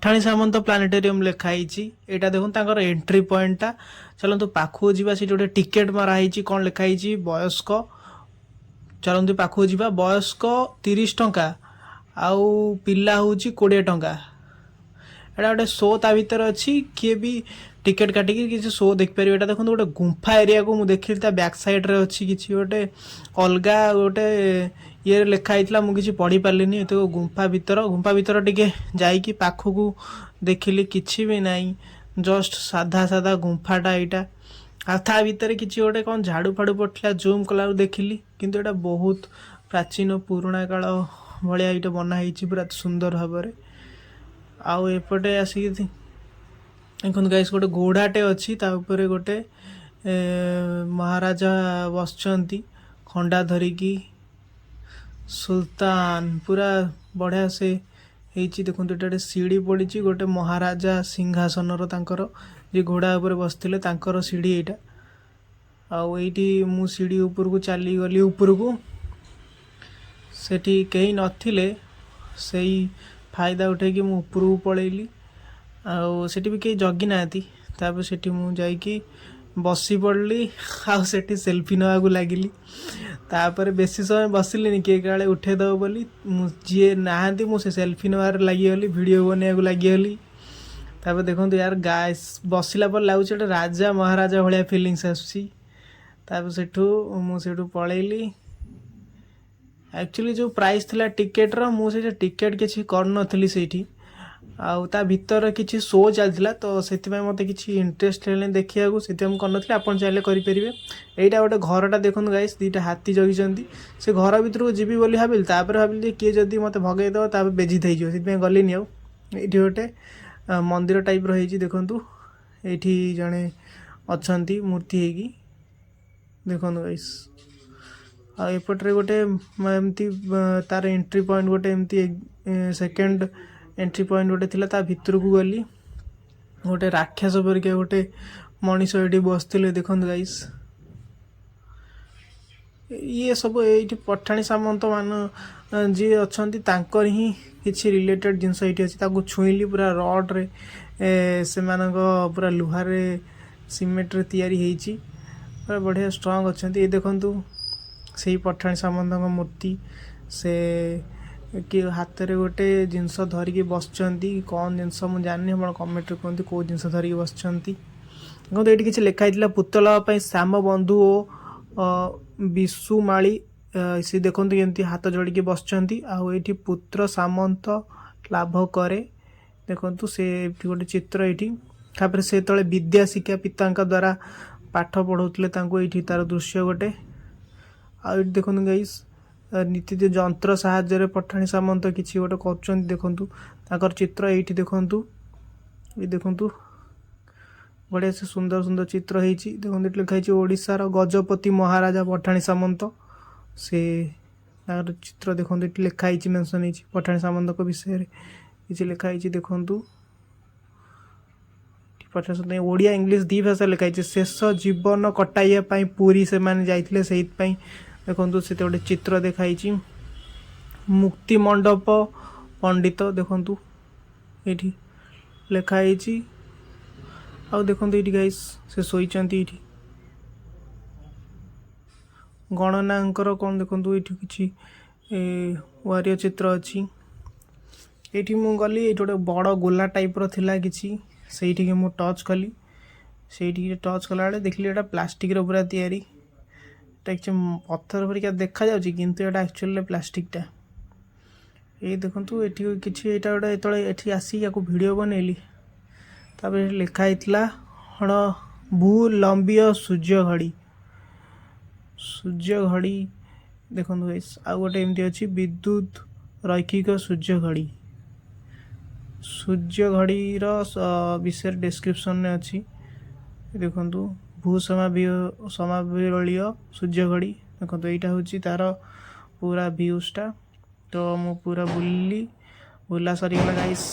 पठाणी सामंत planetarium लिखाई। यहाँ देखो एंट्री पॉइंटा चलतु पाखु जा गोटे टिकेट मराही कौन लिखाई वयस्क चलतु पाखु जा वयस्क 30 टंका आउ पिला हूँ 20 टंका। एटा गोटे शो ता भीतर अच्छी किए भी टिकेट काटिकी किसी शो देखिपर। यहाँ देखो गोटे गुंफा एरिया को मुझे देखी बैक साइड रे अच्छी किसी गोटे अलगा गोटे ये लिखाई मुझे पढ़ी पार्ली तो गुंफा भीतर टिके जाइकी पाखक देखिली किसी भी नाई जस्ट साधा साधा गुंफाटा यहाँ आ था भितर किसी गोटे कौन झाड़ू फाड़ू पड़ता जूम कला देखिली किंतु एटा बहुत प्राचीन पुराणा काल भाया ये बनाई पूरा सुंदर भाव में। आउ एपटे आसिक देखो गाइस गोटे घोड़ाटे अच्छी गोटे महाराजा बसचंती खंडा धरिकी सुल्तान पूरा बढ़िया से होती। देखो ये सीढ़ी पड़ी गोटे महाराजा सिंहासन तांकर जे घोड़ा उपर बसते तांकर सीढ़ी यहाँ आउ ये मु सीढ़ी ऊपर को चली गली ऊपर को सेठी कहीं नथिले से फायदा उठे कि मु ऊपर को पलैली आउ सेठी भी कहीं जगी ना सेठी मु जाइकी बसी पड़ली आउ सेठी सेल्फी नवा को लगिली तापर बेसी समय बसिली किए काले उठेदेव बोली जी नहांती मुझे सेल्फी नवार लगिगली वीडियो बनवाक लगिगली। तापर देखो यार गाइस बसला पर लगुच राजा महाराजा भाया फिलिंग्स आसठू मुझे पलैली। एक्चुअली जो प्राइस थिला टिकेट रो मुझे टिकेट किसी करनथली सेठी आउ ता भीतर किसी शो चलता तो से मत कि इंटरेस्ट है देखा से करनी आप चाहिए करेंगे। यहाँ गोटे घरटा देखो गाइस दीटा हाथी जगी से घर भर को जीवी बोली भाविली भाविली किए जदि मत भगेदेव ताप बेजित हो गलिनी आउ ये गोटे मंदिर टाइप रही देखु ये जड़े अच्छा मूर्ति होगी देखो गाइस आएपटे गोटे एमती तार एंट्री पॉइंट गोटे एमती सेकेंड एंट्री पॉइंट गोटे थिला ता भितर को गली गोटे राक्षस परिका गोटे मनीष ये बसते देखो गाइस ये सब ये पठाणी सामंत मान जी अच्छा ही किसी रिलेटेड जिनस ये अच्छी छुईली पूरा रड रे से पूरा लुहार सीमेंट रे तैयारी होती पूरा बढ़िया स्ट्रंग अच्छा। ये देखु से पठाणी सामंत मूर्ति से कि हाथ में गोटे जिनस धरिकी बसचंती कौन जिनस मुझे जानी आप कमेंट कहते कौ जिनस धरिकी बसचंती। देखो ये किसी लिखाई पुतला श्याम बंधु और विशुमाली सी देखते केमती हाथ जोड़िकी बसचंती आउ ये पुत्र सामंत लाभ करे देखु से गोटे चित्र ये से तले विद्या शिक्षा पिता द्वारा पाठ पढ़ाऊे ये तार दृश्य गोटे आ देखो गाइस नीति जंत्र साहाय्य पठाणी सामंत किसी गोटे कर देखु चित्र ये देखु ये देखु बढ़िया से सुंदर सुंदर चित्र होती देखो लिखाई ओडिशार गजपति महाराजा पठाणी सामंत से चित्र देखो लिखाई मेंशन होती पठाणी सामंत विषय किसी लिखाई देखु पठाणी सामंत ओडिया इंग्लीश दी भाषा लिखाई शेष जीवन कटाइया पूरी से माने जाइथिले सेहितपई देखो से गोटे चित्र देखाई मुक्ति मंडप पंडित देखु ये लिखाई आउ देखो ये गाइस से शोचती गणनाकर कौन देखो ये कि वारिय चित्र अच्छी ये मु गली गोटे बड़ गोला टाइप रहा कि से मु टच कली से टच कला देखिए यहाँ प्लास्टिक पूरा तैयारी पत्थर परिका देखा जाऊँगी किंतु यहाँ एक्चुअली प्लास्टिकटा ये देखो ये किसी यहाँ गोटे ये आसी या वीडियो बनैली तापर लिखाई हण भू लंबीय सूर्य घड़ी देखो आउ गोटे एमती अच्छी विद्युत रैखिक सूर्य घड़ी विषय डिस्क्रिप्शन अच्छी देखो भू समावलीय सूर्य घड़ी देखो यहाँ हूँ तार पूरा व्यूजटा तो मु पूरा बुला सरीगला गाइस।